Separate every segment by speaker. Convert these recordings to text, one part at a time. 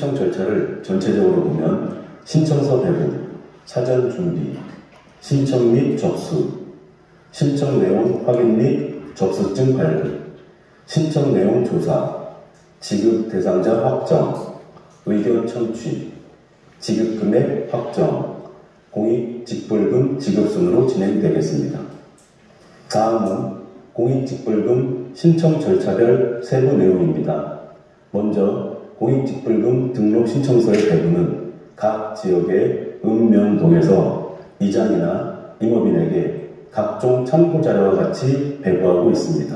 Speaker 1: 신청 절차를 전체적으로 보면 신청서 배부, 사전 준비, 신청 및 접수, 신청 내용 확인 및 접수증 발급, 신청 내용 조사, 지급 대상자 확정, 의견 청취, 지급 금액 확정, 공익직불금 지급 순으로 진행되겠습니다. 다음은 공익직불금 신청 절차별 세부 내용입니다. 먼저 공익직불금 등록 신청서의 배부는 각 지역의 읍면동에서 이장이나 임업인에게 각종 참고자료와 같이 배부하고 있습니다.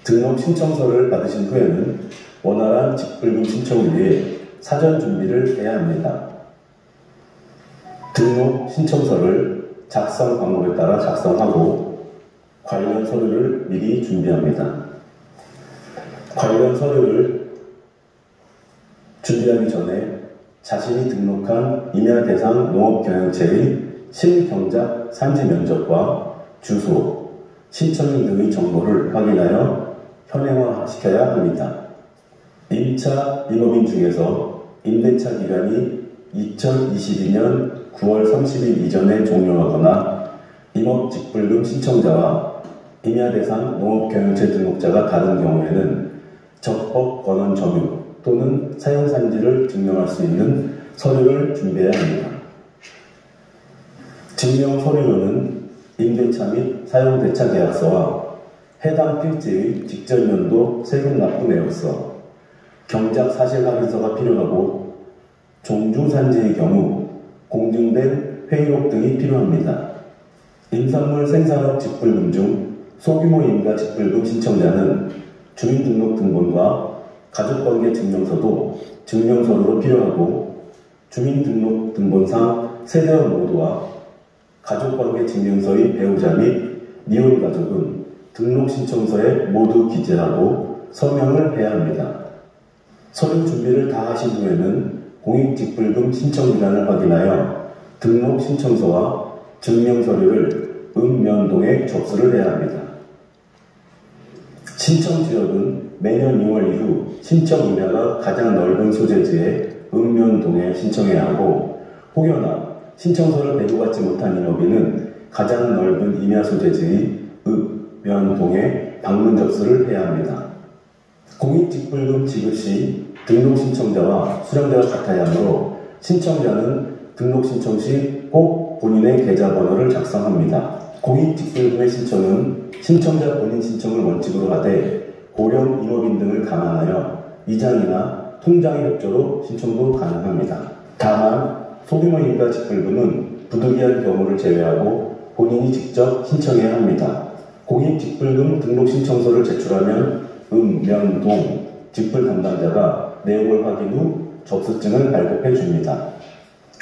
Speaker 1: 등록 신청서를 받으신 후에는 원활한 직불금 신청을 위해 사전 준비를 해야 합니다. 등록 신청서를 작성 방법에 따라 작성하고 관련 서류를 미리 준비합니다. 관련 서류를 준비하기 전에 자신이 등록한 임야 대상 농업경영체의 실경작 산지 면적과 주소, 신청인 등의 정보를 확인하여 현행화시켜야 합니다. 임차 임업인 중에서 임대차 기간이 2022년 9월 30일 이전에 종료하거나 임업직불금 신청자와 임야 대상 농업경영체 등록자가 다른 경우에는 적법 권원 점유 또는 사용산지를 증명할 수 있는 서류를 준비해야 합니다. 증명 서류로는 임대차 및 사용대차 계약서와 해당 필지의 직전연도 세금 납부 내역서, 경작 사실 확인서가 필요하고 종중산지의 경우 공증된 회의록 등이 필요합니다. 임산물 생산업 직불금 중 소규모 임가 직불금 신청자는 주민등록등본과 가족관계 증명서도 증명서류로 필요하고 주민등록등본상 세대원 모두와 가족관계 증명서의 배우자 및 미혼 가족은 등록신청서에 모두 기재하고 서명을 해야 합니다. 서류 준비를 다 하신 후에는 공익직불금 신청기간을 확인하여 등록신청서와 증명서류를 읍면동에 접수를 해야 합니다. 신청지역은 매년 2월 이후 신청 임야가 가장 넓은 소재지에 읍면동에 신청해야 하고 혹여나 신청서를 배부받지 못한 임업인은 가장 넓은 임야 소재지의 읍면동에 방문 접수를 해야 합니다. 공익직불금 지급 시 등록신청자와 수령자가 같아야 하므로 신청자는 등록신청 시 꼭 본인의 계좌번호를 작성합니다. 공익직불금의 신청은 신청자 본인 신청을 원칙으로 하되 고령 임업인 등을 감안하여 이장이나 통장의 협조로 신청도 가능합니다. 다만 소규모 임가 직불금은 부득이한 경우를 제외하고 본인이 직접 신청해야 합니다. 공익직불금 등록신청서를 제출하면 읍면동 직불 담당자가 내용을 확인 후 접수증을 발급해 줍니다.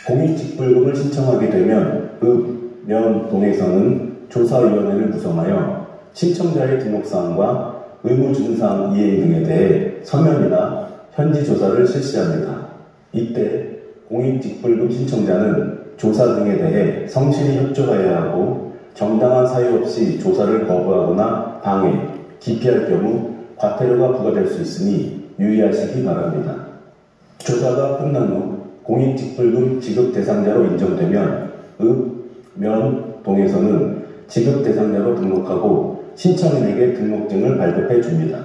Speaker 1: 공익직불금을 신청하게 되면 읍면동에서는 조사위원회를 구성하여 신청자의 등록사항과 의무준사항 이행 등에 대해 서면이나 현지 조사를 실시합니다. 이때 공익직불금 신청자는 조사 등에 대해 성실히 협조해야 하고 정당한 사유 없이 조사를 거부하거나 방해, 기피할 경우 과태료가 부과될 수 있으니 유의하시기 바랍니다. 조사가 끝난 후 공익직불금 지급 대상자로 인정되면 읍면동에서는 지급 대상자로 등록하고 신청인에게 등록증을 발급해 줍니다.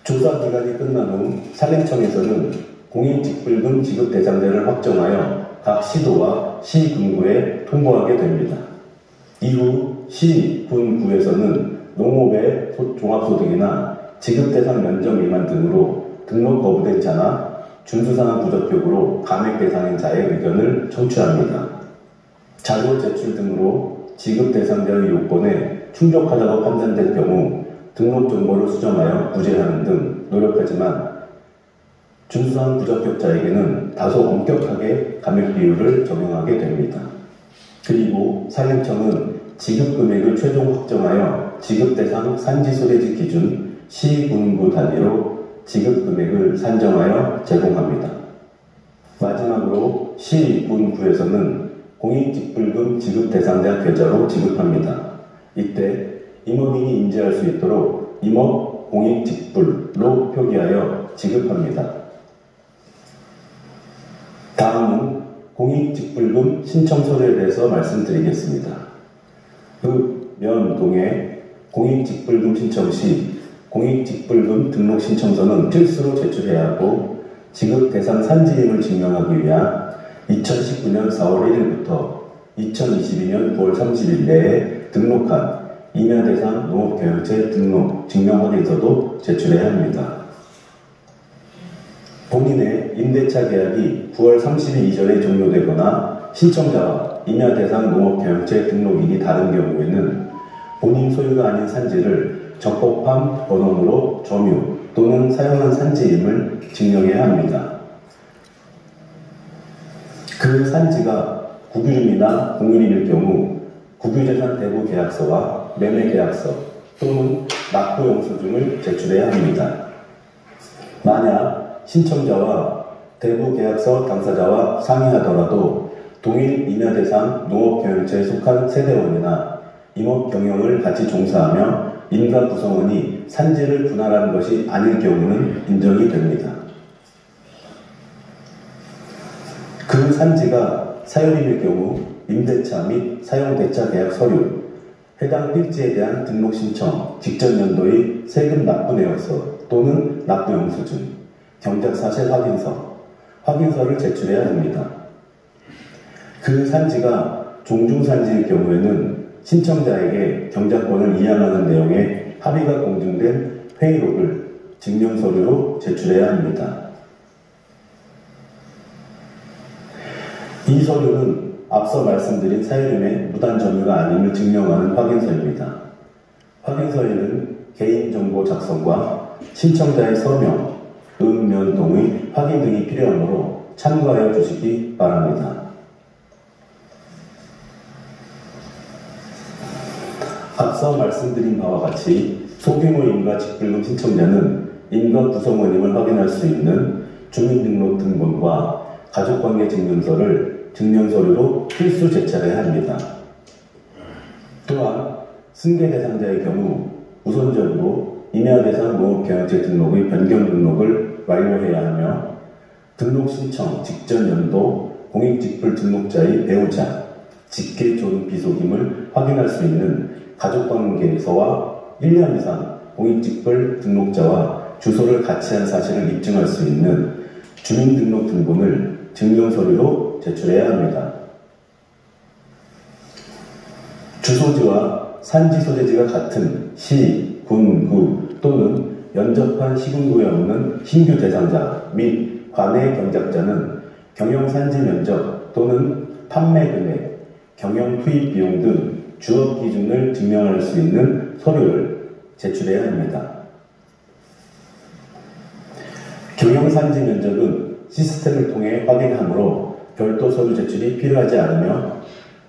Speaker 1: 조사 기간이 끝난 후 산림청에서는 공익직불금 지급 대상자를 확정하여 각 시도와 시군구에 통보하게 됩니다. 이후 시군구에서는 농업의 종합소득이나 지급 대상 면적 미만 등으로 등록 거부된 자나 준수사항 부적격으로 감액 대상인 자의 의견을 청취합니다. 자료 제출 등으로 지급 대상자의 요건에 충족하다고 판단된 경우 등록 정보를 수정하여 구제하는 등 노력하지만 준수사항 부적격자에게는 다소 엄격하게 감액 비율을 적용하게 됩니다. 그리고 산림청은 지급 금액을 최종 확정하여 지급 대상 산지 소재지 기준 시군구 단위로 지급 금액을 산정하여 제공합니다. 마지막으로 시군구에서는 공익직불금 지급 대상자 계좌로 지급합니다. 이때 임업인이 인지할 수 있도록 임업 공익직불로 표기하여 지급합니다. 다음은 공익직불금 신청 서류에 대해서 말씀드리겠습니다. 읍면동의 공익직불금 신청 시 공익직불금 등록 신청서는 필수로 제출해야 하고 지급 대상 산지임을 증명하기 위한 2019년 4월 1일부터 2022년 9월 30일 내에 등록한 임야 대상 농업경영체 등록 증명 확인서도 제출해야 합니다. 본인의 임대차 계약이 9월 30일 이전에 종료되거나 신청자와 임야 대상 농업경영체 등록일이 다른 경우에는 본인 소유가 아닌 산지를 적법한 번호로 점유 또는 사용한 산지임을 증명해야 합니다. 그 산지가 국유림이나 공유림일 경우 국유재산 대부 계약서와 매매 계약서 또는 납부 영수증을 제출해야 합니다. 만약 신청자와 대부 계약서 당사자와 상의하더라도 동일 임야 대상 농업경영체에 속한 세대원이나 임업 경영을 같이 종사하며 인가 구성원이 산지를 분할한 것이 아닐 경우는 인정이 됩니다. 그 산지가 사유림일 경우 임대차 및 사용대차 계약 서류, 해당 필지에 대한 등록 신청, 직전 연도의 세금 납부 내역서 또는 납부 영수증, 경작사실 확인서를 제출해야 합니다. 그 산지가 종중산지일 경우에는 신청자에게 경작권을 이양하는 내용의 합의가 공증된 회의록을 증명서류로 제출해야 합니다. 이 서류는 앞서 말씀드린 사유림의 무단 점유가 아님을 증명하는 확인서입니다. 확인서에는 개인정보 작성과 신청자의 서명, 읍면동의 확인 등이 필요하므로 참고하여 주시기 바랍니다. 앞서 말씀드린 바와 같이 소규모 임가 직불금 신청자는 임가 구성원임을 확인할 수 있는 주민등록등본과 가족관계 증명서를 증명서류로 필수 제출해야 합니다. 또한 승계 대상자의 경우 우선적으로 임야 대상 농업경영체 등록의 변경 등록을 완료해야 하며 등록 신청 직전 연도 공익직불 등록자의 배우자, 직계 존 비속임을 확인할 수 있는 가족관계서와 1년 이상 공익직불 등록자와 주소를 같이 한 사실을 입증할 수 있는 주민등록등본을 증명서류로 제출해야 합니다. 주소지와 산지 소재지가 같은 시, 군, 구 또는 연접한 시군구에 없는 신규 대상자 및 관내 경작자는 경영산지 면적 또는 판매 금액, 경영 투입 비용 등 주업 기준을 증명할 수 있는 서류를 제출해야 합니다. 경영산지 면적은 시스템을 통해 확인하므로 별도 서류 제출이 필요하지 않으며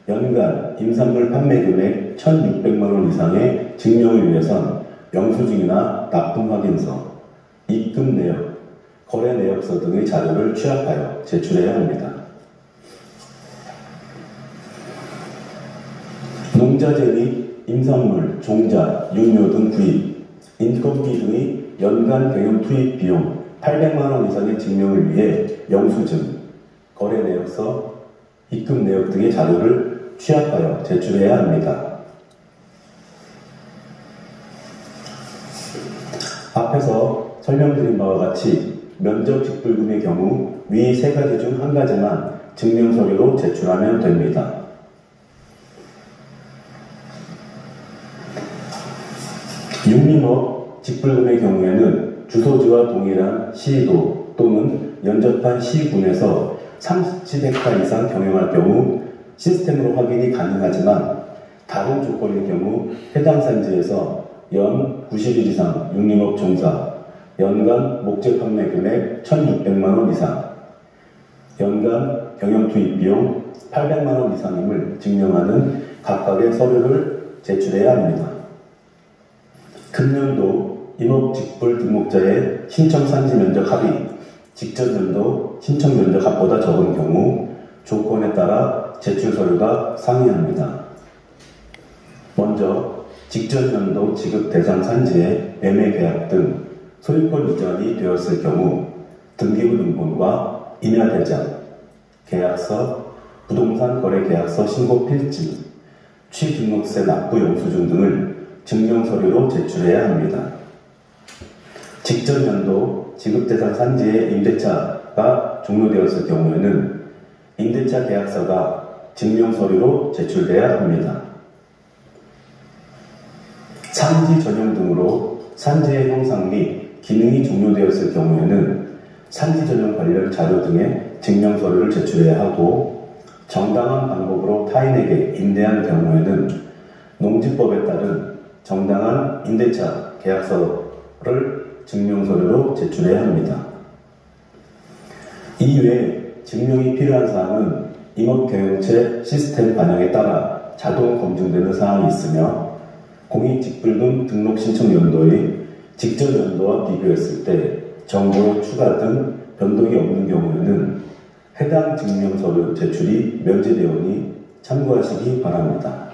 Speaker 1: 연간 임산물 판매 금액 1,600만 원 이상의 증명을 위해선 영수증이나 납품 확인서, 입금 내역, 거래 내역서 등의 자료를 취합하여 제출해야 합니다. 농자재 및 임산물, 종자, 육묘 등 구입, 인건비 등의 연간 경영 투입 비용 800만 원 이상의 증명을 위해 영수증, 거래 내역서, 입금 내역 등의 자료를 취합하여 제출해야 합니다. 앞에서 설명드린 바와 같이 면적 직불금의 경우 위 세 가지 중 한 가지만 증명서류로 제출하면 됩니다. 육림업 직불금의 경우에는 주소지와 동일한 시도 또는 연접한 시군에서 30헥타 이상 경영할 경우 시스템으로 확인이 가능하지만 다른 조건일 경우 해당 산지에서 연 90일 이상 육림업 종사, 연간 목재 판매 금액 1,600만 원 이상, 연간 경영 투입 비용 800만 원 이상임을 증명하는 각각의 서류를 제출해야 합니다. 금년도 임업직불 등록자의 신청 산지 면적 합이 직전 연도 신청 면적 합보다 적은 경우 조건에 따라 제출 서류가 상이합니다. 먼저 직전 연도 지급 대상 산지의 매매 계약 등 소유권 이전이 되었을 경우 등기부 등본과 임야 대장, 계약서, 부동산 거래 계약서 신고 필지, 취등록세 납부 영수증 등을 증명서류로 제출해야 합니다. 직전 연도 지급대상 산지의 임대차가 종료되었을 경우에는 임대차 계약서가 증명서류로 제출돼야 합니다. 산지 전용 등으로 산지의 형상 및 기능이 종료되었을 경우에는 산지 전용 관련 자료 등의 증명서류를 제출해야 하고, 정당한 방법으로 타인에게 임대한 경우에는 농지법에 따른 정당한 임대차 계약서를 증명서류로 제출해야 합니다. 이외에 증명이 필요한 사항은 임업경영체 시스템 반영에 따라 자동 검증되는 사항이 있으며, 공익직불금 등록 신청 연도의 직전 연도와 비교했을 때 정보의 추가 등 변동이 없는 경우에는 해당 증명서류 제출이 면제되오니 참고하시기 바랍니다.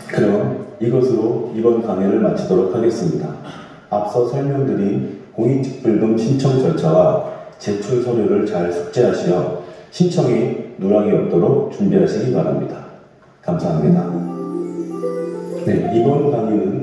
Speaker 1: 그럼 이것으로 이번 강의를 마치도록 하겠습니다. 앞서 설명드린 공익직불금 신청 절차와 제출 서류를 잘 숙지하시어 신청이 누락이 없도록 준비하시기 바랍니다. 감사합니다. 네, 이번 강의는